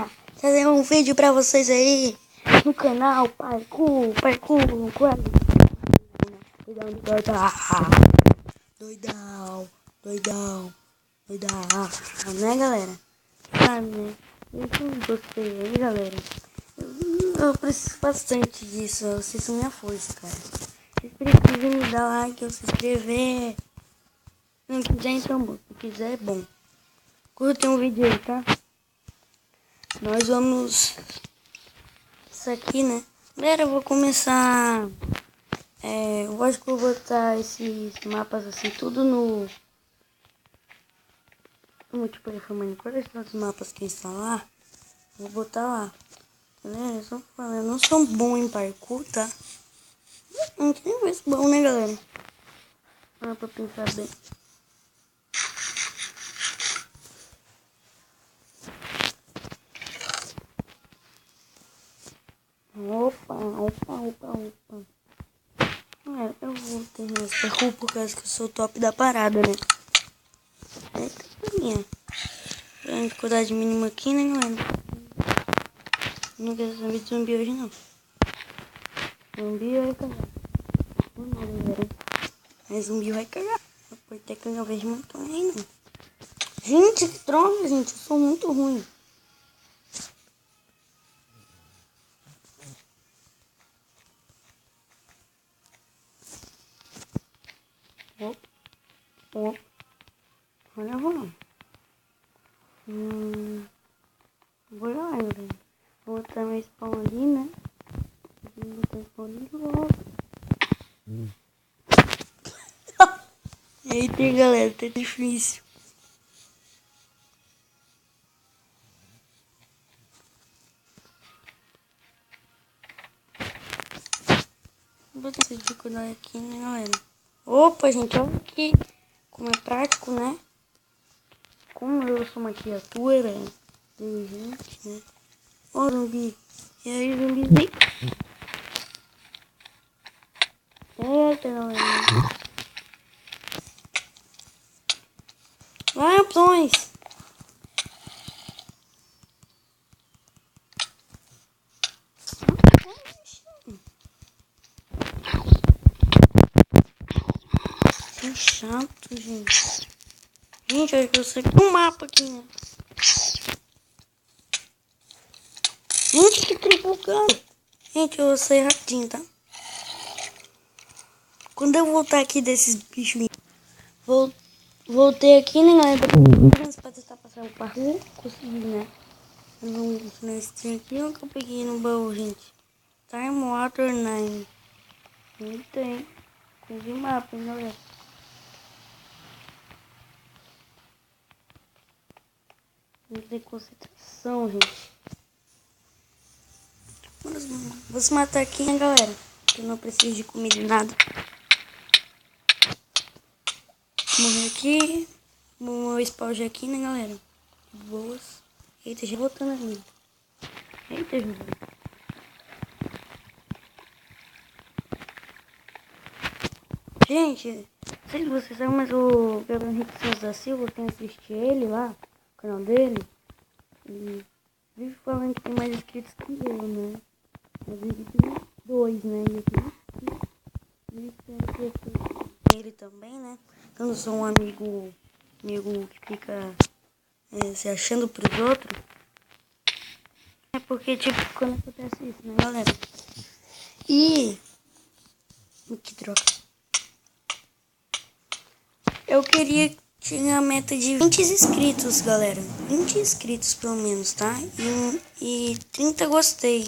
galera, fazer um vídeo pra vocês aí no canal Parkour no quadro. Doidão, né galera? Sabe, né? Eu gostei aí, galera. Eu preciso bastante disso, vocês são minha força, cara. Vocês precisam me dar like, se inscrever. Se não quiser, então bom. Se quiser, é bom. Curtem um vídeo aí, tá? Nós vamos... Isso aqui, né? Galera, eu vou começar... eu acho que vou botar esses mapas assim, tudo no... Multiplayer for Minecraft, os mapas que eu instalar, vou botar lá. Galera, eu não sou bom em parkour, tá? Não tem mais bom, né, galera? Dá pra pensar bem. Opa. Eu vou terminar esse parkour por causa que eu sou o top da parada, né? Eita, minha. Dificuldade mínima aqui, né, galera? Não quero saber de zumbi hoje, não. Zumbi vai cagar. Não, galera. Mas zumbi vai cagar. Eu apertei que eu não vejo muito aí, não. Gente, que droga, gente. Eu sou muito ruim. Olha, eu vou não. Vou lá, galera. Vou botar meu spawn ali, né? Vou botar o spawn ali logo. Eita, galera, tá difícil. Vou botar essa dificuldade aqui, né, galera? Opa, gente, olha aqui como é prático, né? Como eu sou uma criatura inteligente, né? Ó, zumbi. E aí, zumbizinho? Eita, galera. Vai, opções. Que chato, gente. Gente, olha que eu sei um mapa aqui, né? Gente, que tripulcando. Gente, eu sei rapidinho, tá? Quando eu voltar aqui desses bichos, voltei aqui, né, galera? Pra tentar passar o parkour. Consegui, né? Nesse trem aqui, o que eu peguei no baú, gente? Time Water 9. Não tem. Consegui mapa, hein, galera? Não tem concentração, gente. Vou se matar aqui, né, galera? Eu não preciso de comida e nada. Morrer aqui. Meu spawn já aqui, né, galera? Boas. Eita, já voltando ali. Eita, gente. Gente, não sei se vocês sabem, mas o Gabriel Henrique Santos da Silva, quem assiste ele lá, o canal dele, ele vive falando que tem mais inscritos que eu, né? Mas ele tem 2, né? E eu tenho ele também, né? Eu não sou um amigo que fica se achando pros outros. É porque, tipo, quando acontece isso, né, galera? E... que troca. Eu queria chegar a meta de 20 inscritos, galera. 20 inscritos, pelo menos, tá? E 30 gostei.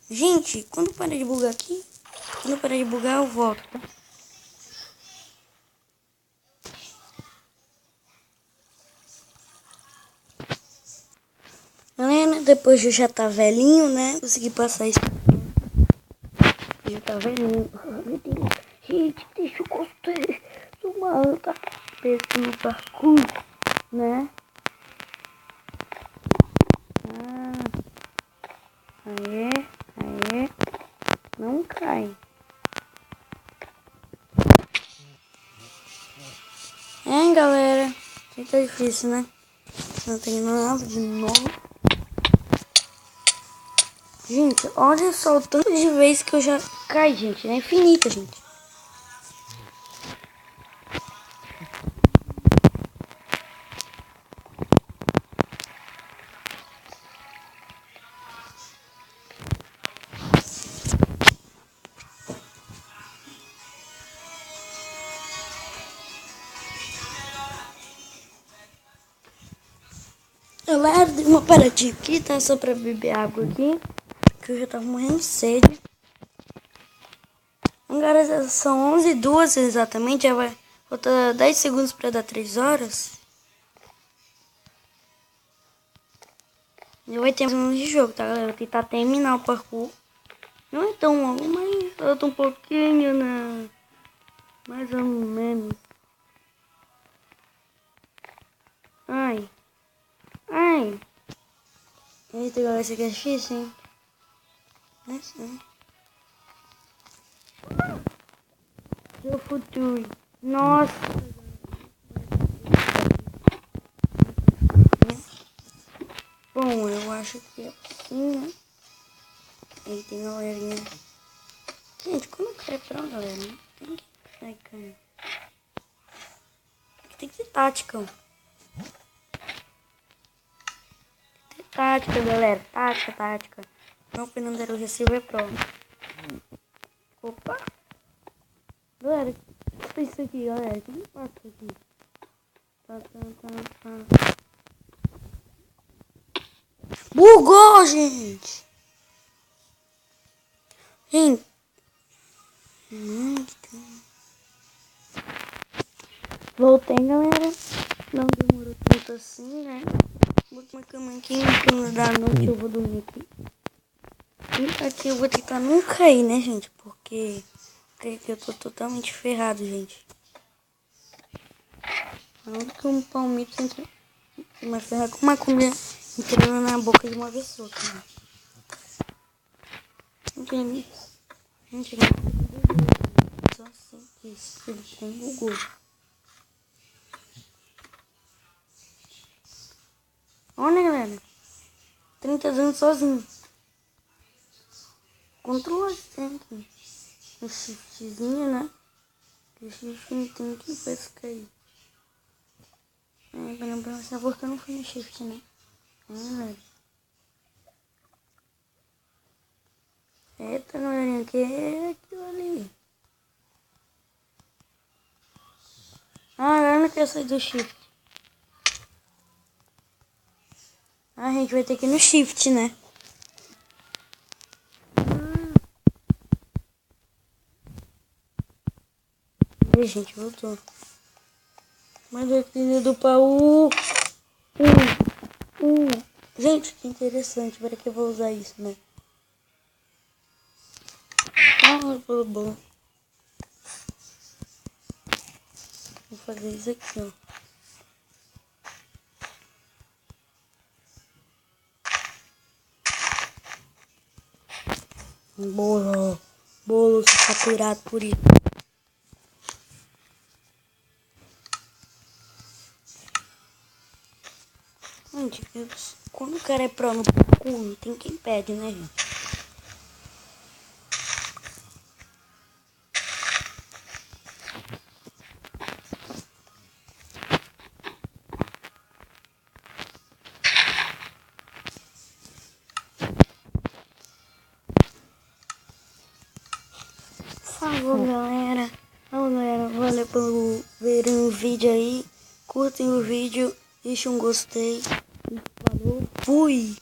Gente, quando parar de bugar aqui... Quando parar de bugar, eu volto, tá? Galera, depois de eu já tá velhinho, né? Consegui passar isso. Já tá velhinho. Gente, deixa eu gostei. Sou uma alta cabeça no parkour, né? Aê. Não cai. Galera. Tá difícil, né? Não tem nada de novo. Gente, olha só o tanto de vezes que eu já caí, gente. É infinita, gente. Galera, dei uma paradinha aqui, tá? Só pra beber água aqui. Que eu já tava morrendo de sede. Agora são 11h02 exatamente. Já vai faltar 10 segundos pra dar 3 horas. E vai ter mais de jogo, tá, galera? Vou tentar terminar o parkour. Não é tão longo, mas falta um pouquinho, né? Mais ou menos. Ai. Ai. Eita, galera, isso aqui é difícil, hein? Seu futuro. Nossa. Bom, eu acho que é assim, né? Aí tem galerinha. Gente, como que é pra galera? Não tem que sair caindo. Tem que ter tática. Tem tática, galera. Tática. Não, Fernando era o receiver pro. Opa. Galera, o que é isso aqui, galera? O que passa aqui? Tá. Bugou, gente! Gente. Voltei, galera. Não demorou tanto assim, né? Vou tomar cama aqui, no da noite eu vou dormir aqui. E aqui eu vou tentar não cair, né, gente? Porque eu tô totalmente ferrado, gente. Não que um palmito entre uma ferra com uma comida entrando na boca de uma pessoa, cara. Gente, só assim que isso, ele tem Google. Olha, galera. 30 anos sozinho. Controla sempre. O shiftzinho, né? O shift não tem que pescar aí. Pra pensar porque eu não fui no shift, né? Velho. Eita, galerinha, que é aquilo ali? Ah, eu não quero sair do shift. Ah, a gente vai ter que ir no shift, né? Aí, gente, voltou. Mas eu queria do baú. Gente, que interessante. Para que eu vou usar isso, né? Ah, bom. Vou fazer isso aqui, ó. Bolo saturado por isso. Gente, quando o cara é pro no parkour, não tem quem pede, né, gente? Falou, galera. Valeu por verem o vídeo aí. Curtem o vídeo, deixem um gostei. Falou, fui!